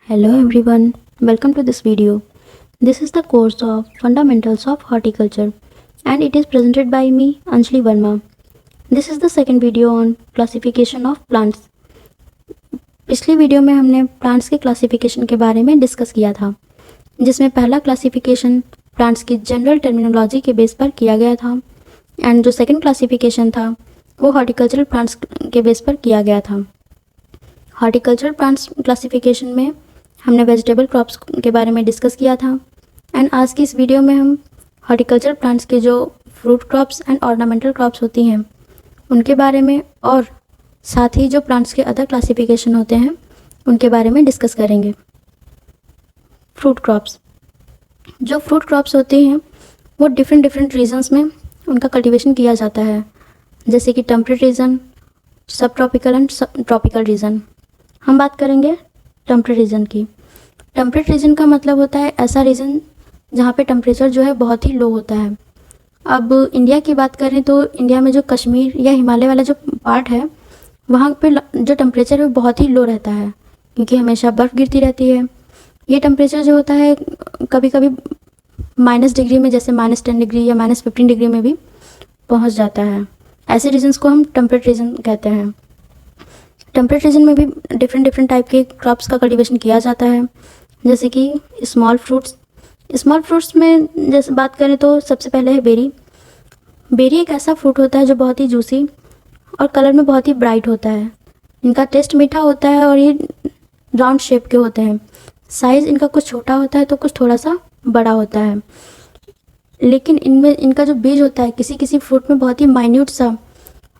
Hello everyone, welcome to this video. This is the course of Fundamentals of Horticulture and it is presented by me Anjali Verma. This is the second video on classification of plants. पिछली video में हमने plants के classification के बारे में discuss किया था, जिसमें पहला क्लासिफिकेशन प्लांट्स की जनरल टर्मिनोलॉजी के बेस पर किया गया था एंड जो सेकंड क्लासिफिकेशन था वो हॉर्टिकल्चरल प्लांट्स के बेस पर किया गया था। हॉर्टिकल्चरल प्लांट्स क्लासिफिकेशन में हमने वेजिटेबल क्रॉप्स के बारे में डिस्कस किया था एंड आज की इस वीडियो में हम हॉर्टिकल्चरल प्लांट्स के जो fruit crops and ornamental crops होती हैं उनके बारे में और साथ ही जो प्लांट्स के अदर क्लासिफिकेशन होते हैं उनके बारे में डिस्कस करेंगे। फ्रूट क्रॉप्स, जो फ्रूट क्रॉप्स होती हैं वो डिफरेंट रीजन्स में उनका कल्टीवेशन किया जाता है, जैसे कि टेम्परेट रीजन, सब ट्रॉपिकल एंड ट्रॉपिकल रीजन। हम बात करेंगे टेम्परेट रीजन की। टेम्परेट रीजन का मतलब होता है ऐसा रीजन जहाँ पे टेम्परेचर जो है बहुत ही लो होता है। अब इंडिया की बात करें तो इंडिया में जो कश्मीर या हिमालय वाला जो पार्ट है वहाँ पे जो टेम्परेचर है वो बहुत ही लो रहता है, क्योंकि हमेशा बर्फ़ गिरती रहती है। ये टेम्परेचर जो होता है कभी कभी माइनस डिग्री में, जैसे -10 डिग्री या -15 डिग्री में भी पहुँच जाता है। ऐसे रीजन्स को हम टेम्परेट रीजन कहते हैं। टेम्परेट रीजन में भी डिफरेंट टाइप के क्रॉप्स का कल्टीवेशन किया जाता है, जैसे कि स्मॉल फ्रूट्स। स्मॉल फ्रूट्स में जैसे बात करें तो सबसे पहले है बेरी। बेरी एक ऐसा फ्रूट होता है जो बहुत ही जूसी और कलर में बहुत ही ब्राइट होता है। इनका टेस्ट मीठा होता है और ये राउंड शेप के होते हैं। साइज़ इनका कुछ छोटा होता है तो कुछ थोड़ा सा बड़ा होता है, लेकिन इनमें इनका जो बीज होता है किसी किसी फ्रूट में बहुत ही माइन्यूट सा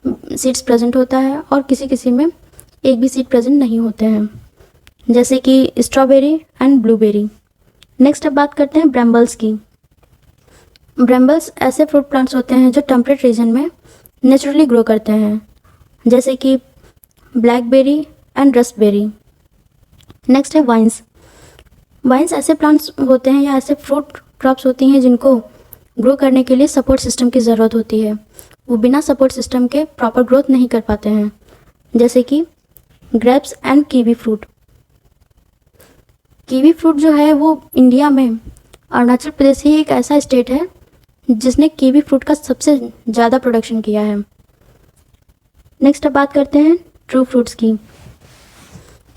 सीड्स प्रेजेंट होता है और किसी किसी में एक भी सीड प्रेजेंट नहीं होते हैं, जैसे कि स्ट्रॉबेरी एंड ब्लूबेरी। नेक्स्ट अब बात करते हैं ब्रैम्बल्स की। ब्रैम्बल्स ऐसे फ्रूट प्लांट्स होते हैं जो टेम्परेट रीजन में नेचुरली ग्रो करते हैं, जैसे कि ब्लैकबेरी एंड रस्टबेरी। नेक्स्ट है वाइन्स। वाइन्स ऐसे प्लांट्स होते हैं या ऐसे फ्रूट क्रॉप्स होती हैं जिनको ग्रो करने के लिए सपोर्ट सिस्टम की ज़रूरत होती है। वो बिना सपोर्ट सिस्टम के प्रॉपर ग्रोथ नहीं कर पाते हैं, जैसे कि grapes and kiwi fruit. Kiwi fruit जो है वो इंडिया में अरुणाचल प्रदेश ही एक ऐसा स्टेट है जिसने कीवी फ्रूट का सबसे ज़्यादा प्रोडक्शन किया है। नेक्स्ट अब बात करते हैं ट्रू फ्रूट्स की।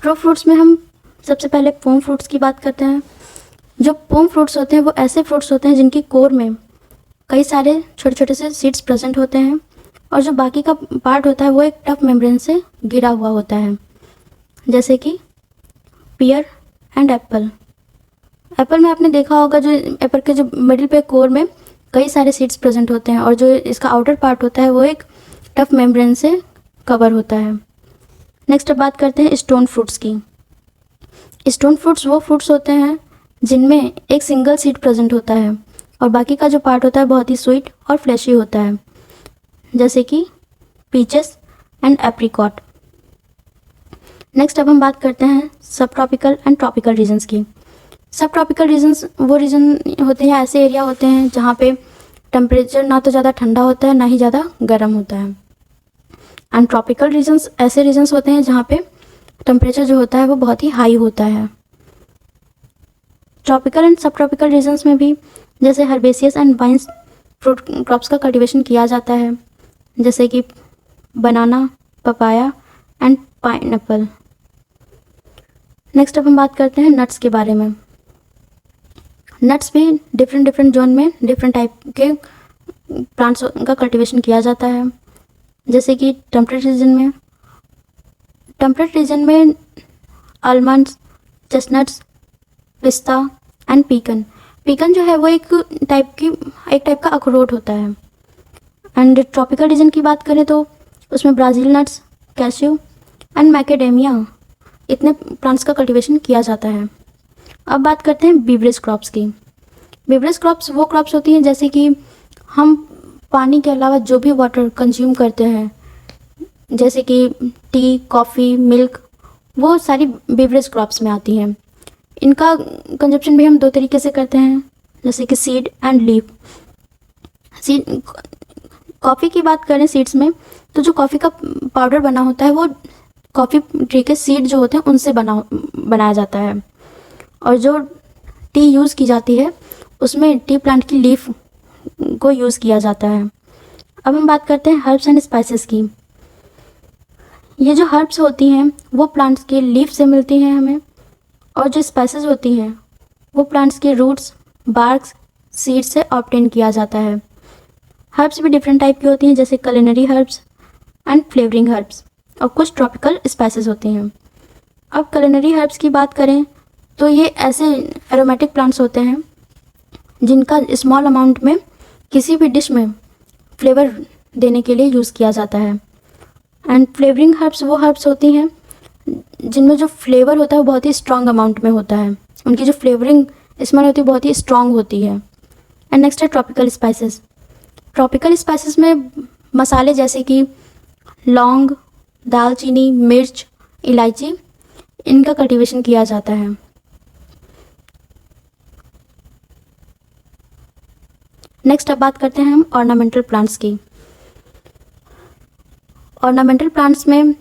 ट्रू फ्रूट्स में हम सबसे पहले पोम फ्रूट्स की बात करते हैं। जो पोम फ्रूट्स होते हैं वो ऐसे फ्रूट्स होते हैं जिनकी कोर में कई सारे छोटे छोटे से सीड्स प्रेजेंट होते हैं और जो बाकी का पार्ट होता है वो एक टफ मेम्ब्रेन से घिरा हुआ होता है, जैसे कि पियर एंड एप्पल। एप्पल में आपने देखा होगा जो एप्पल के जो मिडिल पे कोर में कई सारे सीड्स प्रेजेंट होते हैं और जो इसका आउटर पार्ट होता है वो एक टफ मेम्ब्रेन से कवर होता है। नेक्स्ट अब बात करते हैं स्टोन फ्रूट्स की। स्टोन फ्रूट्स वो फ्रूट्स होते हैं जिनमें एक सिंगल सीड प्रेजेंट होता है और बाकी का जो पार्ट होता है बहुत ही स्वीट और फ्लैशी होता है, जैसे कि पीचेस एंड एप्रिकॉट। नेक्स्ट अब हम बात करते हैं सब ट्रॉपिकल एंड ट्रॉपिकल रीजन्स की। सब ट्रॉपिकल रीजन्स वो रीजन होते हैं, ऐसे एरिया होते हैं जहाँ पे टेम्परेचर ना तो ज़्यादा ठंडा होता है ना ही ज़्यादा गर्म होता है। एंड ट्रॉपिकल रीजन्स ऐसे रीजन्स होते हैं जहाँ पे टेम्परेचर जो होता है वो बहुत ही हाई होता है। Tropical and sub tropical regions में भी जैसे herbaceous and vines fruit crops का कल्टीवेशन किया जाता है, जैसे कि banana, papaya and pineapple. Next अब हम बात करते हैं नट्स के बारे में। नट्स भी डिफरेंट जोन में डिफरेंट टाइप के प्लांट्स का कल्टीवेशन किया जाता है, जैसे कि टेम्परेट रीजन में आलमंड्स, चेस्टनट्स, पिस्ता एंड पीकन। पीकन जो है वो एक टाइप का अखरोट होता है। एंड ट्रॉपिकल रीजन की बात करें तो उसमें Brazil nuts, cashew and macadamia इतने प्लांट्स का कल्टीवेशन किया जाता है। अब बात करते हैं बीवरेज क्रॉप्स की। बीवरेज क्रॉप्स वो क्रॉप्स होती हैं जैसे कि हम पानी के अलावा जो भी वाटर कंज्यूम करते हैं, जैसे कि टी, कॉफ़ी, मिल्क, वो सारी बीवरेज क्रॉप्स में आती हैं। इनका कंजप्शन भी हम दो तरीके से करते हैं, जैसे कि seed and leaf. Seed coffee की बात करें सीड्स में तो जो कॉफ़ी का पाउडर बना होता है वो कॉफ़ी ट्री के सीड जो होते हैं उनसे बनाया जाता है। और जो टी यूज़ की जाती है उसमें टी प्लांट की लीफ को यूज़ किया जाता है। अब हम बात करते हैं हर्ब्स एंड स्पाइसेस की। ये जो हर्ब्स होती हैं वो प्लांट्स के लीफ से मिलती हैं हमें, और जो स्पाइसेस होती हैं वो प्लांट्स के रूट्स, बार्क्स, सीड से ऑब्टेन किया जाता है। हर्ब्स भी डिफरेंट टाइप की होती हैं, जैसे culinary herbs and flavouring herbs, और कुछ ट्रॉपिकल स्पाइसेस होती हैं। अब culinary हर्ब्स की बात करें तो ये ऐसे एरोमेटिक प्लांट्स होते हैं जिनका स्मॉल अमाउंट में किसी भी डिश में फ्लेवर देने के लिए यूज़ किया जाता है। एंड फ्लेवरिंग हर्ब्स वो हर्ब्स होती हैं जिनमें जो फ्लेवर होता है वो बहुत ही स्ट्रॉन्ग अमाउंट में होता है, उनकी जो फ्लेवरिंग स्मेल होती है बहुत ही स्ट्रॉन्ग होती है। एंड नेक्स्ट है ट्रॉपिकल स्पाइसेस। ट्रॉपिकल स्पाइसेस में मसाले जैसे कि लौंग, दालचीनी, मिर्च, इलायची, इनका कल्टीवेशन किया जाता है। नेक्स्ट अब बात करते हैं हम ऑर्नामेंटल प्लांट्स की। ऑर्नामेंटल प्लांट्स में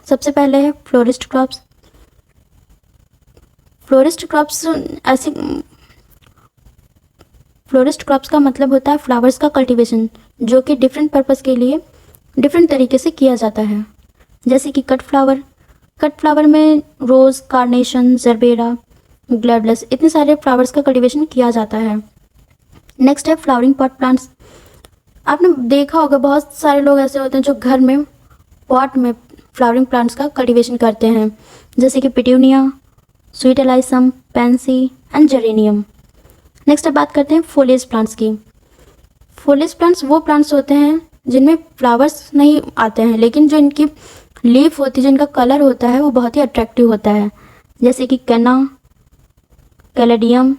सबसे पहले है फ्लोरिस्ट क्रॉप्स। फ्लोरिस्ट क्रॉप्स का मतलब होता है फ्लावर्स का कल्टीवेशन, जो कि डिफरेंट पर्पस के लिए डिफरेंट तरीके से किया जाता है। जैसे कि कट फ्लावर में रोज़, कार्नेशन, जरबेरा, ग्लैडलेस, इतने सारे फ्लावर्स का कल्टीवेशन किया जाता है। नेक्स्ट है फ्लावरिंग पॉट प्लांट्स। आपने देखा होगा बहुत सारे लोग ऐसे होते हैं जो घर में पॉट में फ्लावरिंग प्लांट्स का कल्टीवेशन करते हैं, जैसे कि petunia, sweet alyssum, pansy and geranium. Next अब बात करते हैं फोलिएज प्लांट्स की। फोलिएज प्लांट्स वो प्लांट्स होते हैं जिनमें फ्लावर्स नहीं आते हैं, लेकिन जो इनकी लीफ होती है, जिनका कलर होता है वो बहुत ही अट्रैक्टिव होता है, जैसे कि कैना, कैलेडियम,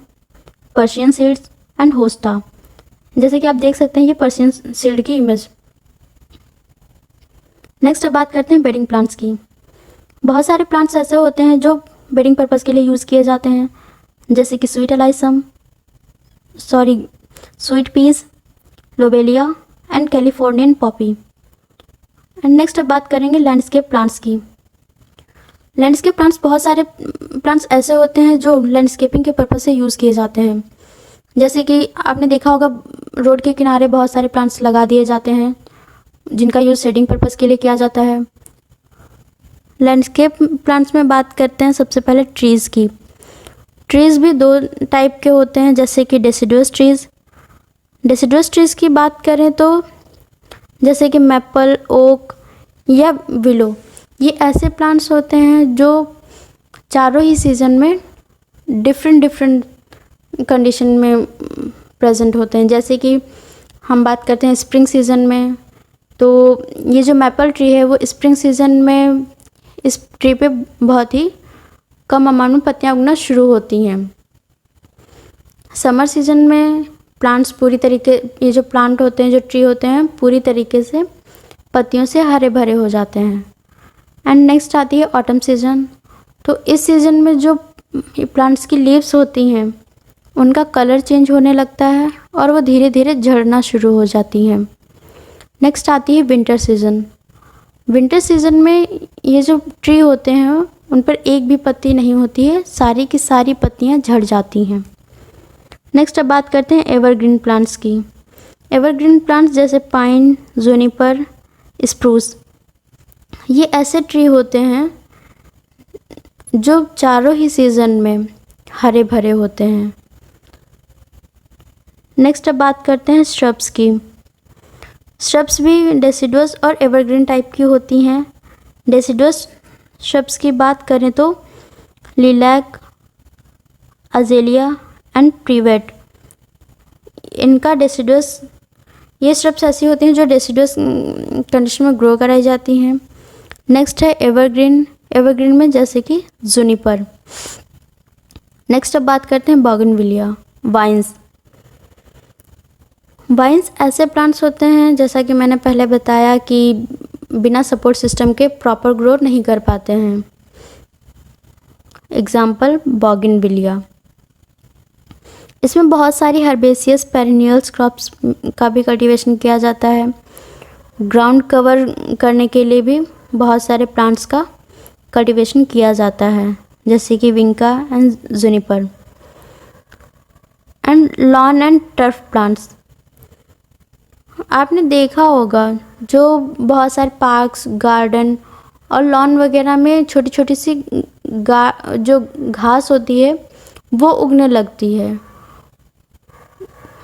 पर्शियन सीड्स एंड होस्टा। जैसे कि आप देख सकते हैं ये पर्शियन सीड की इमेज। नेक्स्ट अब बात करते हैं बेडिंग प्लांट्स की। बहुत सारे प्लांट्स ऐसे होते हैं जो बेडिंग पर्पस के लिए यूज़ किए जाते हैं, जैसे कि sweet peas, lobelia and Californian poppy. And next अब बात करेंगे लैंडस्केप प्लांट्स की। लैंडस्केप प्लांट्स बहुत सारे प्लांट्स ऐसे होते हैं जो लैंडस्केपिंग के पर्पस से यूज़ किए जाते हैं, जैसे कि आपने देखा होगा रोड के किनारे बहुत सारे प्लांट्स लगा दिए जाते हैं जिनका यूज़ शेडिंग पर्पस के लिए किया जाता है। लैंडस्केप प्लांट्स में बात करते हैं सबसे पहले ट्रीज़ की। ट्रीज़ भी दो टाइप के होते हैं, जैसे कि डेसिडुअस ट्रीज़ की बात करें तो जैसे कि मैपल, ओक या विलो, ये ऐसे प्लांट्स होते हैं जो चारों ही सीज़न में डिफरेंट कंडीशन में प्रेजेंट होते हैं। जैसे कि हम बात करते हैं स्प्रिंग सीज़न में, तो ये जो मैपल ट्री है वो स्प्रिंग सीज़न में इस ट्री पे बहुत ही कम अमाउंट में पत्तियां उगना शुरू होती हैं। समर सीज़न में प्लांट्स ये जो प्लांट होते हैं, जो ट्री होते हैं, पूरी तरीके से पत्तियों से हरे भरे हो जाते हैं। एंड नेक्स्ट आती है ऑटम सीज़न। तो इस सीज़न में जो प्लांट्स की लीव्स होती हैं उनका कलर चेंज होने लगता है और वो धीरे धीरे झड़ना शुरू हो जाती हैं। नेक्स्ट आती है विंटर सीज़न। विंटर सीज़न में ये जो ट्री होते हैं उन पर एक भी पत्ती नहीं होती है, सारी की सारी पत्तियां झड़ जाती हैं। नेक्स्ट अब बात करते हैं एवरग्रीन प्लांट्स की। एवरग्रीन प्लांट्स जैसे पाइन, जूनिपर, स्प्रूस, ये ऐसे ट्री होते हैं जो चारों ही सीज़न में हरे भरे होते हैं। नेक्स्ट अब बात करते हैं श्रब्स की। श्रब्स भी डेसिडुअस और एवरग्रीन टाइप की होती हैं। डेसिडुअस श्रब्स की बात करें तो लिलैक, अजेलिया एंड प्रीवेट, इनका डेसिडुअस, ये श्रब्स ऐसी होती हैं जो डेसिडुअस कंडीशन में ग्रो कराई जाती हैं। नेक्स्ट है एवरग्रीन में जैसे कि जूनिपर। नेक्स्ट अब बात करते हैं बोगनविलिया, वाइन्स ऐसे प्लांट्स होते हैं, जैसा कि मैंने पहले बताया, कि बिना सपोर्ट सिस्टम के प्रॉपर ग्रो नहीं कर पाते हैं। Example bougainvillea. इसमें बहुत सारी हर्बेसियस पेरिनियल्स क्रॉप्स का भी कल्टीवेशन किया जाता है। ग्राउंड कवर करने के लिए भी बहुत सारे प्लांट्स का कल्टीवेशन किया जाता है, जैसे कि vinca and juniper. And lawn and turf plants, आपने देखा होगा जो बहुत सारे पार्क्स, गार्डन और लॉन वगैरह में छोटी छोटी सी जो घास होती है वो उगने लगती है।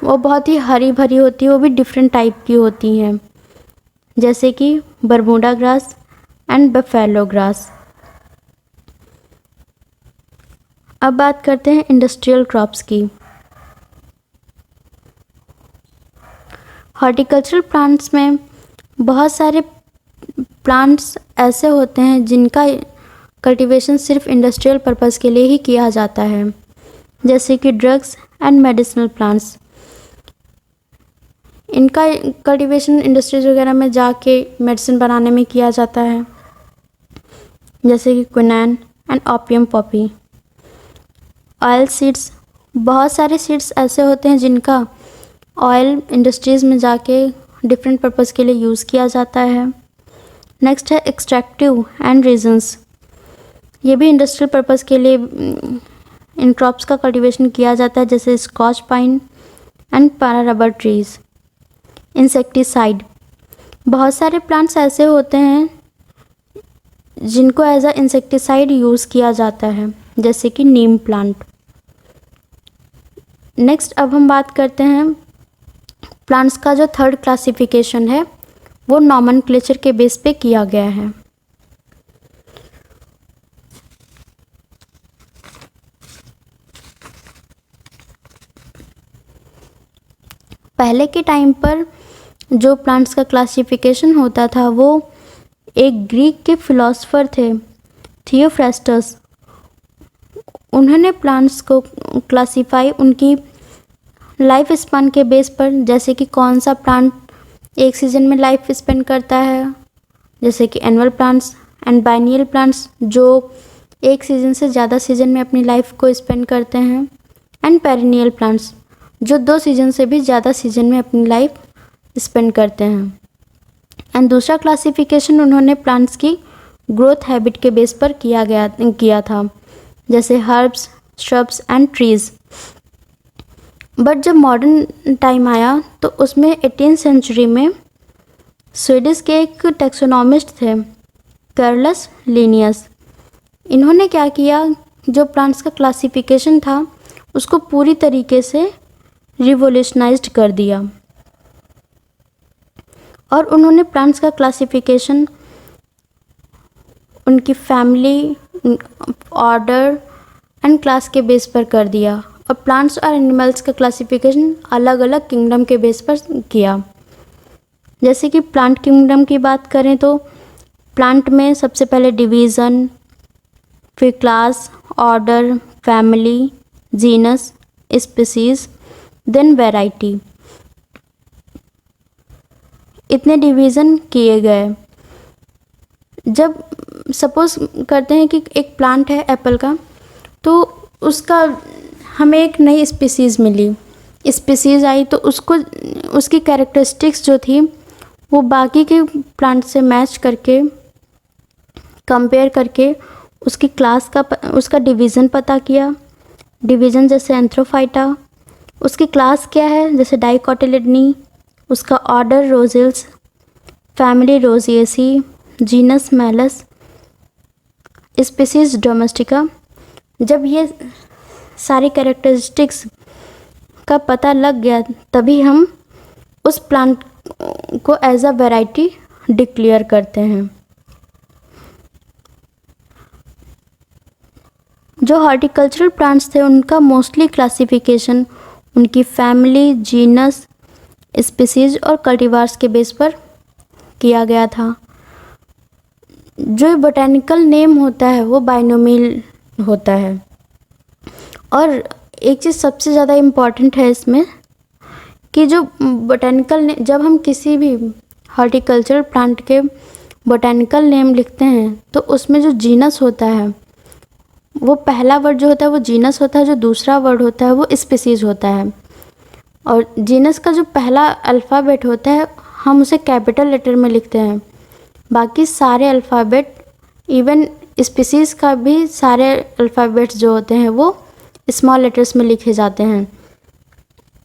वो बहुत ही हरी भरी होती है, वो भी डिफरेंट टाइप की होती हैं, जैसे कि Bermuda grass and buffalo grass. अब बात करते हैं इंडस्ट्रियल क्रॉप्स की। हॉर्टिकल्चरल प्लांट्स में बहुत सारे प्लांट्स ऐसे होते हैं जिनका कल्टीवेशन सिर्फ इंडस्ट्रियल पर्पस के लिए ही किया जाता है, जैसे कि ड्रग्स एंड मेडिसिनल प्लांट्स। इनका कल्टीवेशन इंडस्ट्रीज वगैरह में जाके मेडिसिन बनाने में किया जाता है, जैसे कि quinine and opium Poppy. Oil seeds, बहुत सारे सीड्स ऐसे होते हैं जिनका ऑयल इंडस्ट्रीज़ में जाके डिफरेंट पर्पस के लिए यूज़ किया जाता है। नेक्स्ट है एक्सट्रैक्टिव एंड रीजन्स, ये भी इंडस्ट्रियल पर्पस के लिए इन क्रॉप्स का कल्टीवेशन किया जाता है, जैसे scotch pine and Para rubber trees. Insecticide, बहुत सारे प्लांट्स ऐसे होते हैं जिनको एज अ इंसेक्टिसाइड यूज़ किया जाता है, जैसे कि नीम प्लांट। नेक्स्ट अब हम बात करते हैं प्लांट्स का जो थर्ड क्लासिफिकेशन है वो नॉमेनक्लेचर के बेस पे किया गया है। पहले के टाइम पर जो प्लांट्स का क्लासिफिकेशन होता था वो एक ग्रीक के फिलोसोफर थे, थियोफ्रेस्टस। उन्होंने प्लांट्स को क्लासिफाई उनकी लाइफ स्पान के बेस पर, जैसे कि कौन सा प्लांट एक सीजन में लाइफ स्पेंड करता है, जैसे कि annual plants and biennial plants जो एक सीजन से ज़्यादा सीजन में अपनी लाइफ को स्पेंड करते हैं, एंड पेरिनियल प्लांट्स जो 2 सीजन से भी ज़्यादा सीजन में अपनी लाइफ स्पेंड करते हैं। एंड दूसरा क्लासिफिकेशन उन्होंने प्लांट्स की ग्रोथ हैबिट के बेस पर किया था, जैसे herbs, shrubs and trees. But जब मॉडर्न टाइम आया तो उसमें 18th सेंचुरी में स्वीडिश के एक टेक्सोनॉमिस्ट थे, कार्लस लिनियस। इन्होंने क्या किया, जो प्लांट्स का क्लासिफिकेशन था उसको पूरी तरीके से रिवोल्यूशनाइज्ड कर दिया और उन्होंने प्लांट्स का क्लासिफिकेशन उनकी फैमिली, ऑर्डर एंड क्लास के बेस पर कर दिया और प्लांट्स और एनिमल्स का क्लासिफिकेशन अलग अलग किंगडम के बेस पर किया। जैसे कि प्लांट किंगडम की बात करें तो प्लांट में सबसे पहले डिवीज़न, फिर class, order, family, genus, species, then variety, इतने डिवीज़न किए गए। जब सपोज करते हैं कि एक प्लांट है एप्पल का, तो उसका हमें एक नई स्पीसीज़ मिली, स्पीसीज़ आई तो उसको उसकी कैरेक्टरिस्टिक्स जो थी वो बाकी के प्लांट से मैच करके, कंपेयर करके उसकी क्लास का उसका डिवीज़न पता किया। डिवीज़न जैसे एंथ्रोफाइटा, उसकी क्लास क्या है, जैसे डाइकोटिलिडनी, उसका order Rosales, family Rosaceae, genus Malus, species domestica. जब ये सारी कैरेक्टरिस्टिक्स का पता लग गया तभी हम उस प्लांट को एज अ वैरायटी डिक्लेयर करते हैं। जो हॉर्टिकल्चरल प्लांट्स थे उनका मोस्टली क्लासिफिकेशन उनकी फैमिली, जीनस, स्पीसीज और कल्टीवार्स के बेस पर किया गया था। जो बोटेनिकल नेम होता है वो बाइनोमियल होता है। और एक चीज़ सबसे ज़्यादा इम्पॉर्टेंट है इसमें कि जो बोटेनिकल, जब हम किसी भी हॉर्टिकल्चरल प्लांट के बोटेनिकल नेम लिखते हैं तो उसमें जो जीनस होता है वो पहला वर्ड जो होता है वो जीनस होता है, जो दूसरा वर्ड होता है वो स्पीसीज होता है। और जीनस का जो पहला अल्फ़ाबेट होता है हम उसे कैपिटल लेटर में लिखते हैं। बाकी सारे अल्फ़ाबेट, इवन स्पीसीज़ का भी सारे अल्फ़ाबेट्स जो होते हैं वो स्मॉल लेटर्स में लिखे जाते हैं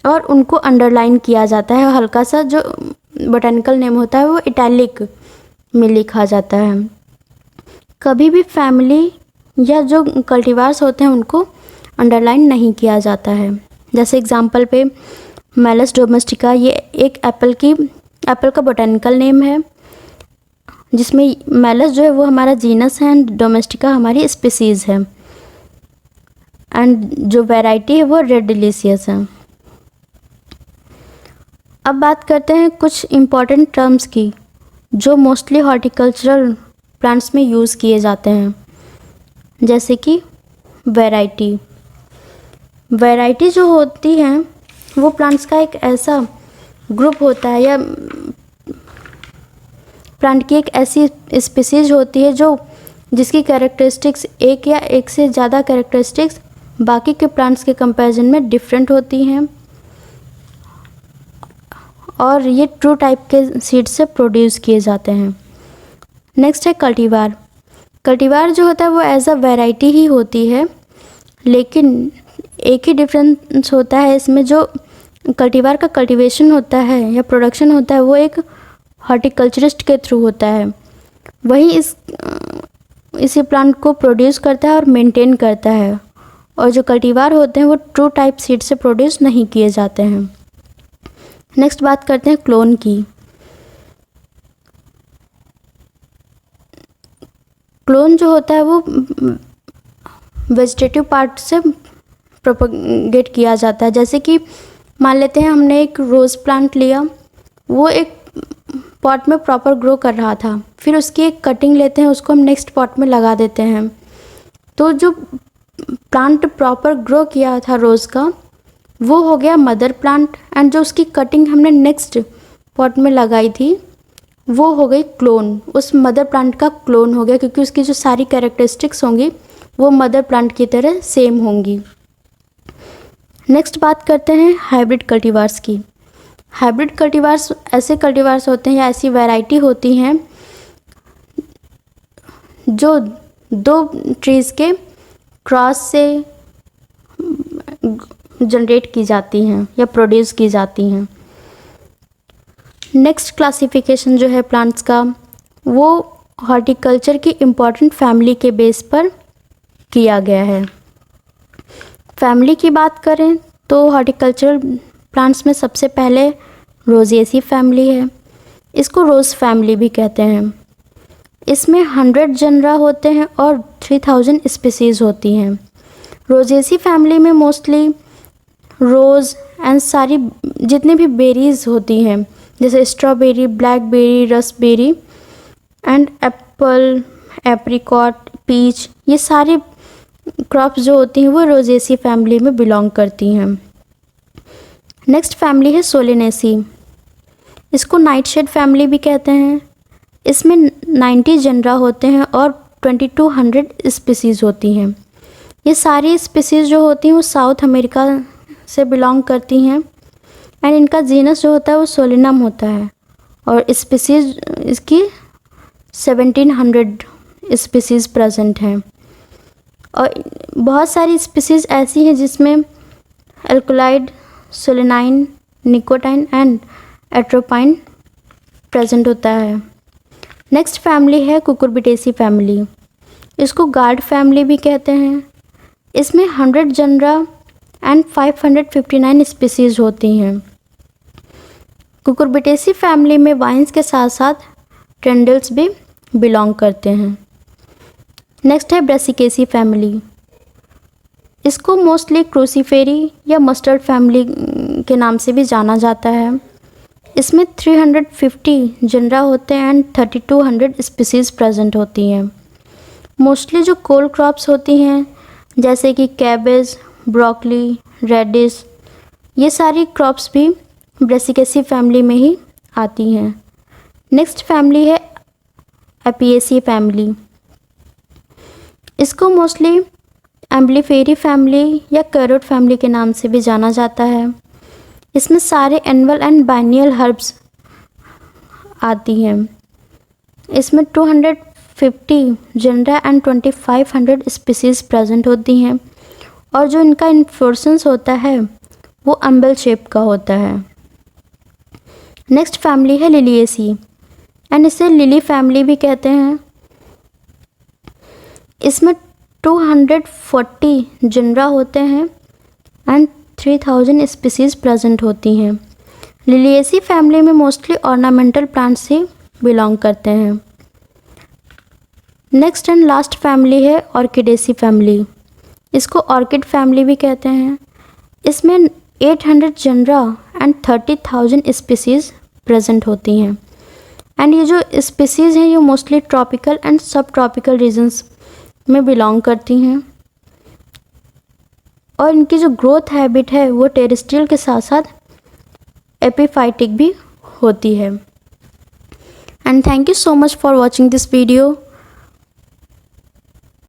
और उनको अंडरलाइन किया जाता है। हल्का सा जो बोटेनिकल नेम होता है वो इटैलिक में लिखा जाता है। कभी भी फैमिली या जो कल्टीवार्स होते हैं उनको अंडरलाइन नहीं किया जाता है। जैसे एग्जांपल पे मेलस डोमेस्टिका, ये एक एप्पल का बोटेनिकल नेम है, जिसमें मेलस जो है वो हमारा जीनस है एंड डोमेस्टिका हमारी स्पीसीज़ है, एंड जो वैरायटी है वो रेड डिलीशियस है। अब बात करते हैं कुछ इम्पॉर्टेंट टर्म्स की जो मोस्टली हॉर्टिकल्चरल प्लांट्स में यूज़ किए जाते हैं। जैसे कि वैरायटी जो होती हैं वो प्लांट्स का एक ऐसा ग्रुप होता है या प्लांट की एक ऐसी स्पीसीज होती है जो जिसकी कैरेक्टरिस्टिक्स एक या एक से ज़्यादा कैरेक्टरिस्टिक्स बाकी के प्लांट्स के कंपैरिजन में डिफरेंट होती हैं और ये ट्रू टाइप के सीड से प्रोड्यूस किए जाते हैं। नेक्स्ट है कल्टीवार जो होता है वो एज अ वैरायटी ही होती है, लेकिन एक ही डिफरेंस होता है इसमें, जो कल्टीवार का कल्टीवेशन होता है या प्रोडक्शन होता है वो एक हॉर्टिकल्चरिस्ट के थ्रू होता है। वही इसी प्लांट को प्रोड्यूस करता है और मेंटेन करता है, और जो कल्टीवार होते हैं वो ट्रू टाइप सीड से प्रोड्यूस नहीं किए जाते हैं। नेक्स्ट बात करते हैं क्लोन की। क्लोन जो होता है वो वेजिटेटिव पार्ट से प्रोपगेट किया जाता है। जैसे कि मान लेते हैं हमने एक रोज़ प्लांट लिया, वो एक पॉट में प्रॉपर ग्रो कर रहा था, फिर उसकी एक कटिंग लेते हैं, उसको हम नेक्स्ट पॉट में लगा देते हैं, तो जो प्लांट प्रॉपर ग्रो किया था रोज़ का वो हो गया मदर प्लांट, एंड जो उसकी कटिंग हमने नेक्स्ट पॉट में लगाई थी वो हो गई क्लोन, उस मदर प्लांट का क्लोन हो गया, क्योंकि उसकी जो सारी कैरेक्टरिस्टिक्स होंगी वो मदर प्लांट की तरह सेम होंगी। नेक्स्ट बात करते हैं हाइब्रिड कल्टीवार्स की। हाइब्रिड कल्टीवार्स ऐसे कल्टीवार्स होते हैं या ऐसी वैरायटी होती हैं जो दो ट्रीज़ के क्रॉस से जनरेट की जाती हैं या प्रोड्यूस की जाती हैं। नेक्स्ट क्लासिफिकेशन जो है प्लांट्स का वो हॉर्टिकल्चर की इम्पॉर्टेंट फैमिली के बेस पर किया गया है। फैमिली की बात करें तो हॉर्टिकल्चरल प्लांट्स में सबसे पहले रोजेसी फैमिली है, इसको रोज़ फैमिली भी कहते हैं। इसमें 100 जनरा होते हैं और 3000 स्पीसीज़ होती हैं। रोजेसी फैमिली में मोस्टली रोज़ एंड सारी जितनी भी बेरीज़ होती हैं, जैसे strawberry, blackberry, raspberry and apple, apricot, peach, ये सारी क्रॉप्स जो होती हैं वो रोजेसी फैमिली में बिलोंग करती हैं। नेक्स्ट फैमिली है सोलेनेसी, इसको नाइटशेड फैमिली भी कहते हैं। इसमें 90 जनरा होते हैं और 2200 स्पीसीज़ होती हैं। ये सारी स्पीसीज़ जो होती हैं वो साउथ अमेरिका से बिलोंग करती हैं, एंड इनका जीनस जो होता है वो सोलिनम होता है, और स्पीसीज़ इसकी 1700 स्पीसीज़ प्रेजेंट हैं। और बहुत सारी स्पीसीज़ ऐसी हैं जिसमें alkaloid, solanine, nicotine and atropine present होता है। नेक्स्ट फैमिली है कुकुरबिटेसी फैमिली, इसको गार्ड फैमिली भी कहते हैं। इसमें 100 जनरा एंड 559 स्पीसीज़ होती हैं। कुकुरबिटेसी फैमिली में वाइन्स के साथ साथ ट्रेंडल्स भी बिलोंग करते हैं। नेक्स्ट है ब्रेसिकेसी फैमिली, इसको मोस्टली क्रूसीफेरी या मस्टर्ड फैमिली के नाम से भी जाना जाता है। इसमें 350 जनरा होते हैं एंड 3200 स्पीसीज़ प्रेजेंट होती हैं। मोस्टली जो कोल क्रॉप्स होती हैं जैसे कि कैबेज, ब्रोकली, रेडिश, ये सारी क्रॉप्स भी ब्रेसिकेसी फैमिली में ही आती हैं। नेक्स्ट फैमिली है एपिएसी फैमिली, इसको मोस्टली एम्बलीफेरी फैमिली या कैरोट फैमिली के नाम से भी जाना जाता है। इसमें सारे एनुअल एंड बाइनियल हर्ब्स आती हैं। इसमें 250 जेनरा एंड 2500 स्पीसीज़ प्रेजेंट होती हैं और जो इनका इन्फ्लोरेसेंस होता है वो अम्बेल शेप का होता है। नेक्स्ट फैमिली है लिलिएसी एंड इसे लिली फैमिली भी कहते हैं। इसमें 240 जेनरा होते हैं एंड 3000 स्पीसीज़ प्रेजेंट होती हैं। लिलिएसी फैमिली में मोस्टली ऑर्नामेंटल प्लांट्स ही बिलोंग करते हैं। नेक्स्ट एंड लास्ट फैमिली है ऑर्किडेसी फैमिली। इसको ऑर्किड फैमिली भी कहते हैं। इसमें 800 जेनरा एंड 30,000 स्पीसीज़ प्रेजेंट होती हैं एंड ये जो स्पीसीज़ हैं ये mostly tropical and sub tropical regions में बिलोंग करती हैं और इनकी जो ग्रोथ हैबिट है वो टेरेस्ट्रियल के साथ साथ एपिफाइटिक भी होती है। And thank you so much for watching this video.